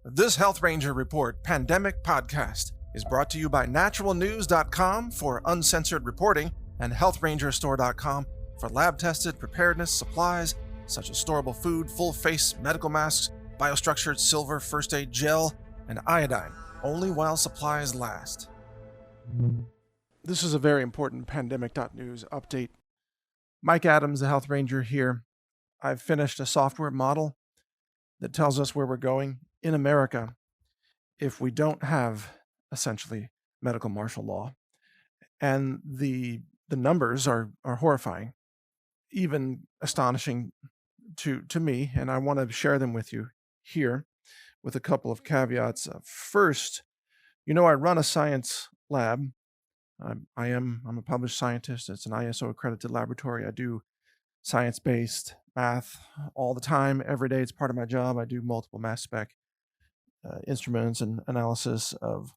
This Health Ranger Report Pandemic Podcast is brought to you by NaturalNews.com for uncensored reporting and HealthRangerStore.com for lab-tested preparedness supplies such as storable food, full-face medical masks, biostructured silver first aid gel, and iodine, only while supplies last. This is a very important Pandemic.News update. Mike Adams, the Health Ranger here. I've finished a software model that tells us where we're going in America if we don't have, essentially, medical martial law. And the numbers are horrifying, even astonishing to me, and I want to share them with you here with a couple of caveats. First, I run a science lab. I'm a published scientist. It's an ISO accredited laboratory. I do science-based math all the time, every day. It's part of my job. I do multiple mass spec instruments and analysis of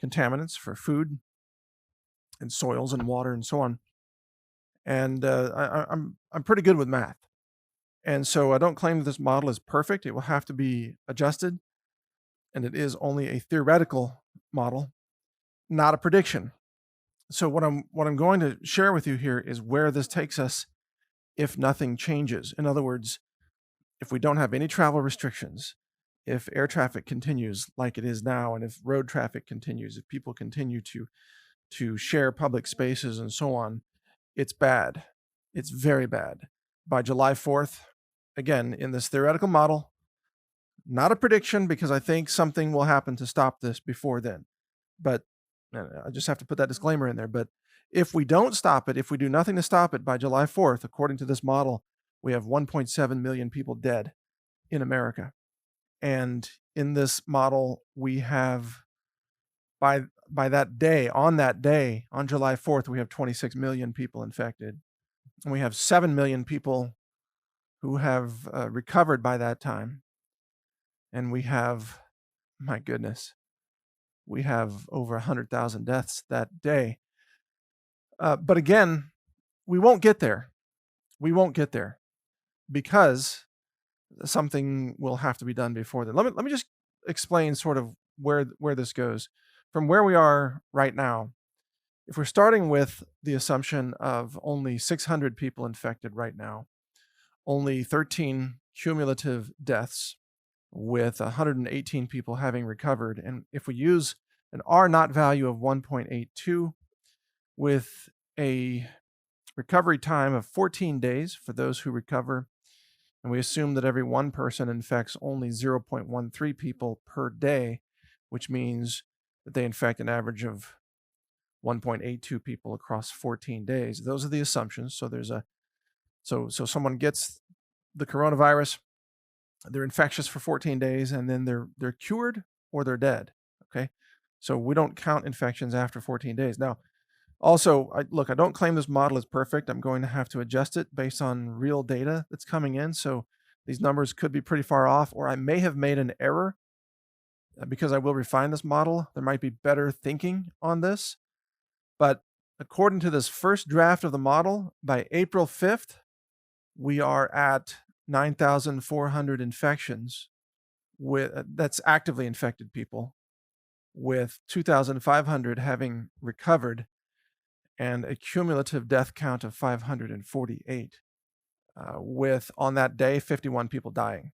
contaminants for food and soils and water and so on. And I'm pretty good with math. And so I don't claim that this model is perfect. It will have to be adjusted. And it is only a theoretical model, not a prediction. So what I'm going to share with you here is where this takes us if nothing changes. In other words, if we don't have any travel restrictions, if air traffic continues like it is now, and if road traffic continues, if people continue to share public spaces and so on, it's bad. It's very bad. By July 4th, again, in this theoretical model, not a prediction because I think something will happen to stop this before then. But I just have to put that disclaimer in there. But if we don't stop it, if we do nothing to stop it by July 4th, according to this model, we have 1.7 million people dead in America. And in this model, we have, by that day, on July 4th, we have 26 million people infected. And we have 7 million people who have recovered by that time. And we have, my goodness, we have over 100,000 deaths that day. But again, we won't get there. We won't get there because something will have to be done before then. Let me just explain sort of where this goes. From where we are right now, if we're starting with the assumption of only 600 people infected right now, only 13 cumulative deaths with 118 people having recovered, and if we use an R0 value of 1.82 with a recovery time of 14 days for those who recover, and we assume that every one person infects only 0.13 people per day, which means that they infect an average of 1.82 people across 14 days. Those are the assumptions. So someone gets the coronavirus, they're infectious for 14 days, and then they're cured or they're dead. Okay, so we don't count infections after 14 days. Now, also, I don't claim this model is perfect. I'm going to have to adjust it based on real data that's coming in. So these numbers could be pretty far off, or I may have made an error because I will refine this model. There might be better thinking on this. But according to this first draft of the model, by April 5th, we are at 9,400 infections that's actively infected people, with 2,500 having recovered, and a cumulative death count of 548, with, on that day, 51 people dying.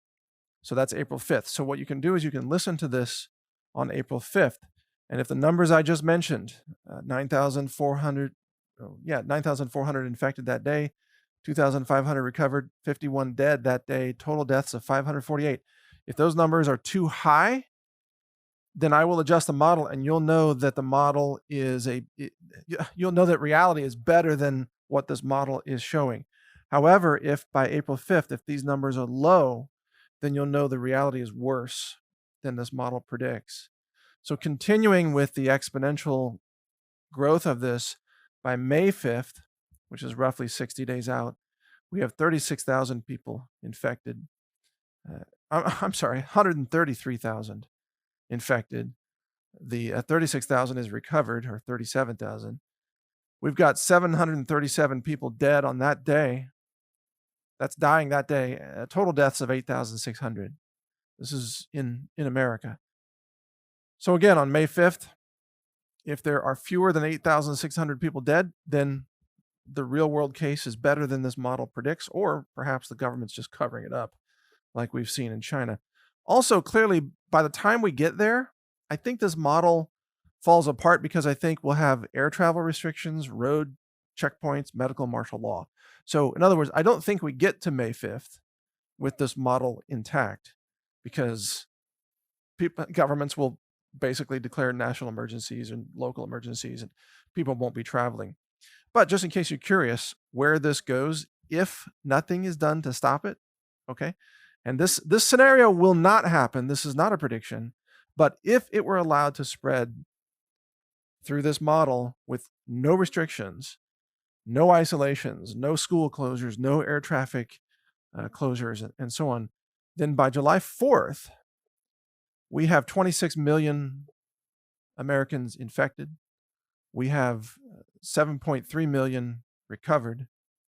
So that's April 5th. So what you can do is you can listen to this on April 5th, and if the numbers I just mentioned, 9,400 infected that day, 2,500 recovered, 51 dead that day, total deaths of 548. If those numbers are too high, then I will adjust the model, and you'll know that the model you'll know that reality is better than what this model is showing. However, if by April 5th, if these numbers are low, then you'll know the reality is worse than this model predicts. So continuing with the exponential growth of this, by May 5th, which is roughly 60 days out, we have 36,000 people infected. 133,000 infected. The 36,000 is recovered, or 37,000. We've got 737 people dead on that day. That's dying that day. Total deaths of 8,600. This is in America. So again, on May 5th, if there are fewer than 8,600 people dead, then the real world case is better than this model predicts, or perhaps the government's just covering it up like we've seen in China. Also, clearly, by the time we get there, I think this model falls apart because I think we'll have air travel restrictions, road checkpoints, medical martial law. So, in other words, I don't think we get to May 5th with this model intact because governments will basically declare national emergencies and local emergencies, and people won't be traveling. But just in case you're curious where this goes, if nothing is done to stop it, okay, and this scenario will not happen. This is not a prediction, but if it were allowed to spread through this model with no restrictions, no isolations, no school closures, no air traffic closures, and so on, then by July 4th, we have 26 million Americans infected. We have 7.3 million recovered.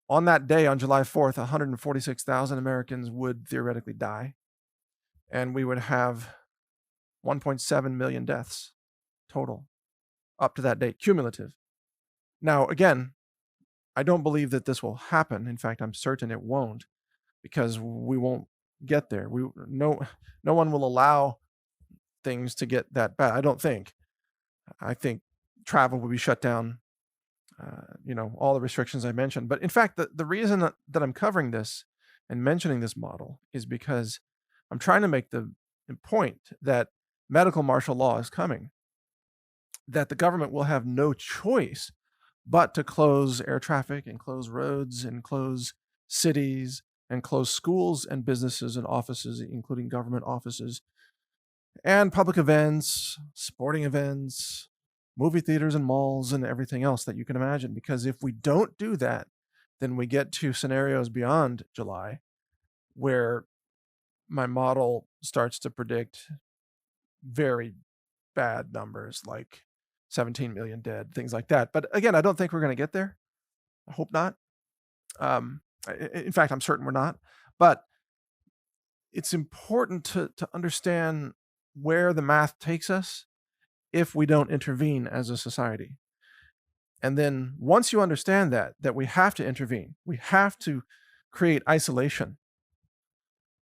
On that day, on July 4th, 146,000 Americans would theoretically die, and we would have 1.7 million deaths total up to that date, cumulative. Now, again, I don't believe that this will happen. In fact, I'm certain it won't, because we won't get there. No one will allow things to get that bad. I don't think. I think travel will be shut down. All the restrictions I mentioned. But in fact, the reason that I'm covering this and mentioning this model is because I'm trying to make the point that medical martial law is coming, that the government will have no choice but to close air traffic and close roads and close cities and close schools and businesses and offices, including government offices, and public events, sporting events, movie theaters and malls and everything else that you can imagine. Because if we don't do that, then we get to scenarios beyond July where my model starts to predict very bad numbers like 17 million dead, things like that. But again, I don't think we're going to get there. I hope not. In fact, I'm certain we're not. But it's important to understand where the math takes us if we don't intervene as a society. And then once you understand that we have to intervene, we have to create isolation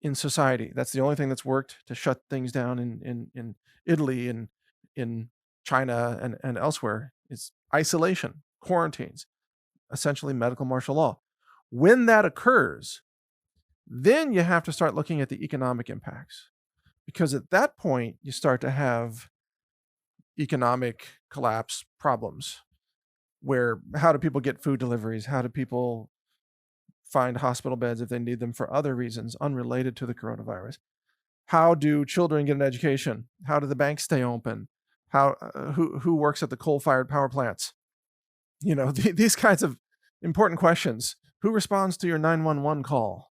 in society. That's the only thing that's worked to shut things down in Italy and in China and elsewhere. It's isolation, quarantines, essentially medical martial law. When that occurs, then you have to start looking at the economic impacts, because at that point you start to have economic collapse problems, where how do people get food deliveries? How do people find hospital beds if they need them for other reasons unrelated to the coronavirus? How do children get an education? How do the banks stay open? Who works at the coal-fired power plants? These kinds of important questions. Who responds to your 911 call?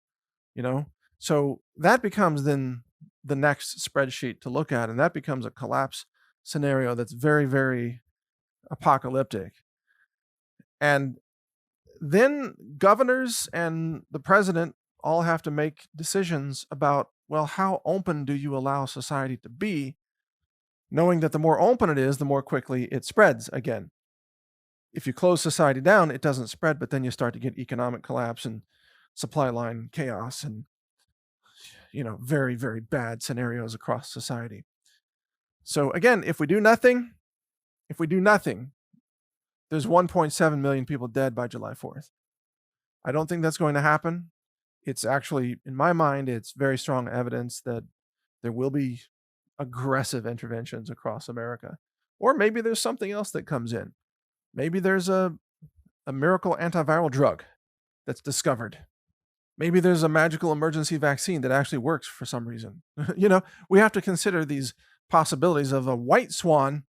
So that becomes then the next spreadsheet to look at, and that becomes a collapse scenario that's very, very apocalyptic. And then governors and the president all have to make decisions about, well, how open do you allow society to be, knowing that the more open it is, the more quickly it spreads again. If you close society down, it doesn't spread, but then you start to get economic collapse and supply line chaos and very, very bad scenarios across society. So again, if we do nothing, there's 1.7 million people dead by July 4th. I don't think that's going to happen. It's actually, in my mind, it's very strong evidence that there will be aggressive interventions across America. Or maybe there's something else that comes in. Maybe there's a miracle antiviral drug that's discovered. Maybe there's a magical emergency vaccine that actually works for some reason. We have to consider these possibilities of a white swan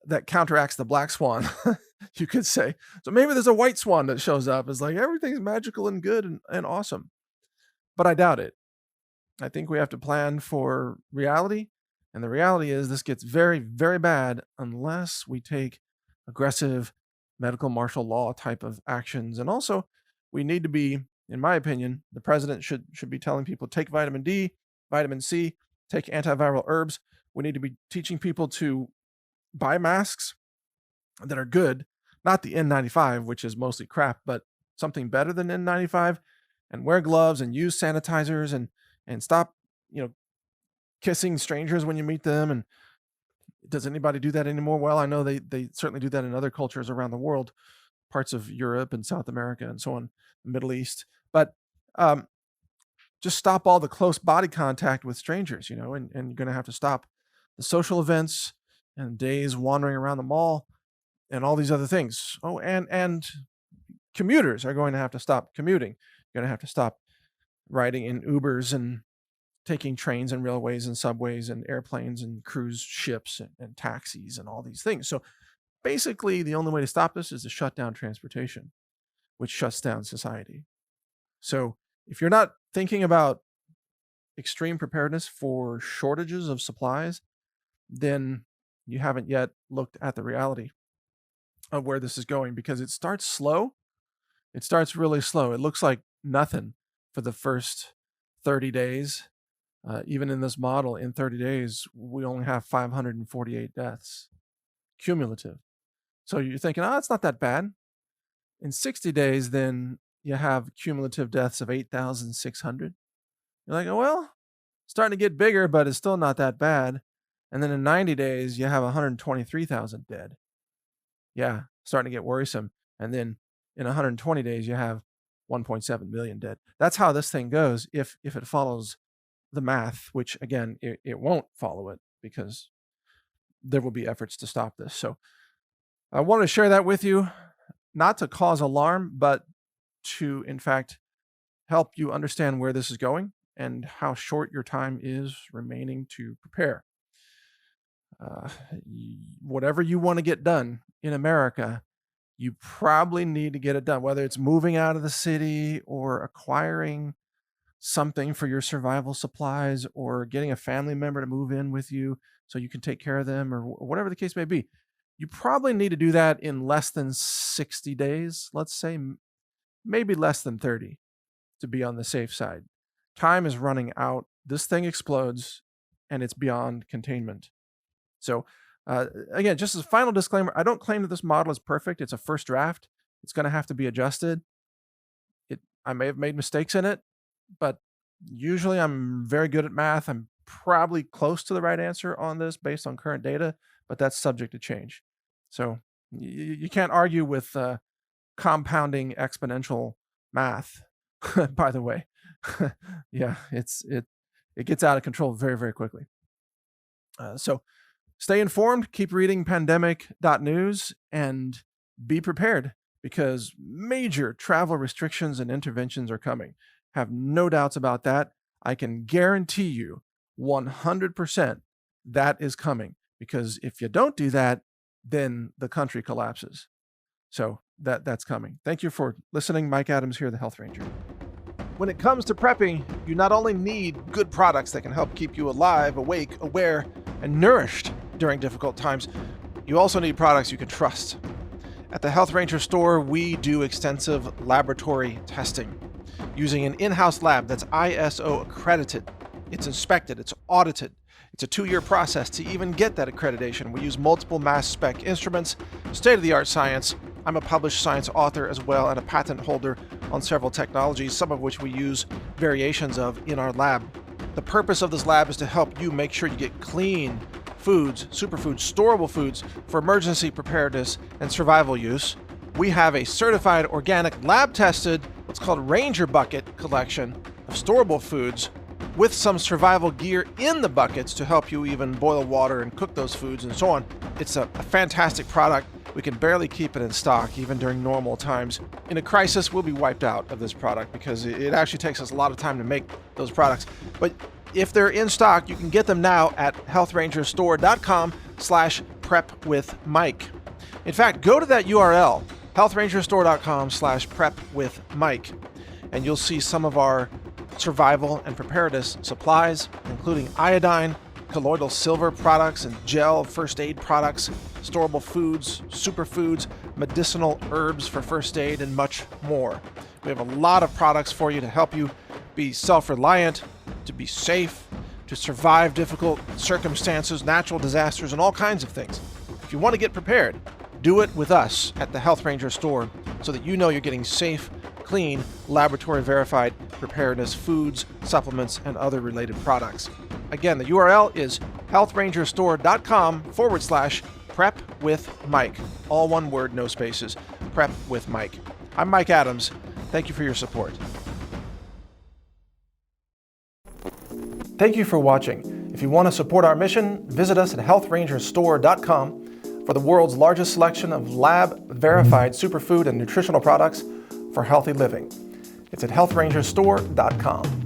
that counteracts the black swan, you could say. So maybe there's a white swan that shows up. It's like everything's magical and good and awesome. But I doubt it. I think we have to plan for reality. And the reality is this gets very, very bad unless we take aggressive medical martial law type of actions. And also, we need to be, in my opinion, the president should be telling people, take vitamin D, vitamin C, take antiviral herbs. We need to be teaching people to buy masks that are good, not the N95, which is mostly crap, but something better than N95, and wear gloves and use sanitizers and stop, kissing strangers when you meet them. And does anybody do that anymore? Well, I know they certainly do that in other cultures around the world, parts of Europe and South America and so on, the Middle East. But just stop all the close body contact with strangers, and you're going to have to stop the social events and days wandering around the mall and all these other things. Oh, and commuters are going to have to stop commuting. You're going to have to stop riding in Ubers and taking trains and railways and subways and airplanes and cruise ships and taxis and all these things. So basically, the only way to stop this is to shut down transportation, which shuts down society. So if you're not thinking about extreme preparedness for shortages of supplies, then you haven't yet looked at the reality of where this is going, because it starts slow. It starts really slow. It looks like nothing for the first 30 days. Even in this model, in 30 days, we only have 548 deaths cumulative. So you're thinking, it's not that bad. In 60 days, then you have cumulative deaths of 8,600. You're like, well, starting to get bigger, but it's still not that bad. And then in 90 days, you have 123,000 dead. Yeah, starting to get worrisome. And then in 120 days, you have 1.7 million dead. That's how this thing goes if it follows the math, which again, it won't follow it, because there will be efforts to stop this. So I wanted to share that with you, not to cause alarm, but to, in fact, help you understand where this is going and how short your time is remaining to prepare. Whatever you want to get done in America, you probably need to get it done, whether it's moving out of the city or acquiring something for your survival supplies or getting a family member to move in with you so you can take care of them, or whatever the case may be. You probably need to do that in less than 60 days, let's say, maybe less than 30, to be on the safe side. Time is running out. This thing explodes, and it's beyond containment. So again, just as a final disclaimer, I don't claim that this model is perfect. It's a first draft. It's going to have to be adjusted. I may have made mistakes in it, but usually I'm very good at math. I'm probably close to the right answer on this based on current data, but that's subject to change. So you can't argue with compounding exponential math, by the way. Yeah, it gets out of control very, very quickly. So stay informed, keep reading pandemic.news, and be prepared, because major travel restrictions and interventions are coming. Have no doubts about that. I can guarantee you 100% that is coming, because if you don't do that, then the country collapses. So that's coming. Thank you for listening. Mike Adams here, the Health Ranger. When it comes to prepping, you not only need good products that can help keep you alive, awake, aware, and nourished during difficult times, you also need products you can trust. At the Health Ranger store, we do extensive laboratory testing using an in-house lab that's ISO accredited. It's inspected, it's audited. It's a 2-year process to even get that accreditation. We use multiple mass spec instruments, state-of-the-art science. I'm a published science author as well, and a patent holder on several technologies, some of which we use variations of in our lab. The purpose of this lab is to help you make sure you get clean foods, superfoods, storable foods for emergency preparedness and survival use. We have a certified organic lab-tested, what's called Ranger Bucket collection of storable foods with some survival gear in the buckets to help you even boil water and cook those foods and so on. It's a fantastic product. We can barely keep it in stock even during normal times. In a crisis, we'll be wiped out of this product because it actually takes us a lot of time to make those products. But if they're in stock, you can get them now at healthrangerstore.com/prepwithmike. In fact, go to that URL, healthrangerstore.com/prepwithmike, and you'll see some of our survival and preparedness supplies, including iodine, colloidal silver products, and gel first aid products, storable foods, superfoods, medicinal herbs for first aid, and much more. We have a lot of products for you to help you be self-reliant, to be safe, to survive difficult circumstances, natural disasters, and all kinds of things. If you want to get prepared, do it with us at the Health Ranger store so that you know you're getting safe, clean, laboratory-verified preparedness foods, supplements, and other related products. Again, the URL is healthrangerstore.com/Prep with Mike. All one word, no spaces. Prep with Mike. I'm Mike Adams. Thank you for your support. Thank you for watching. If you want to support our mission, visit us at healthrangerstore.com for the world's largest selection of lab-verified superfood and nutritional products for healthy living. It's at healthrangerstore.com.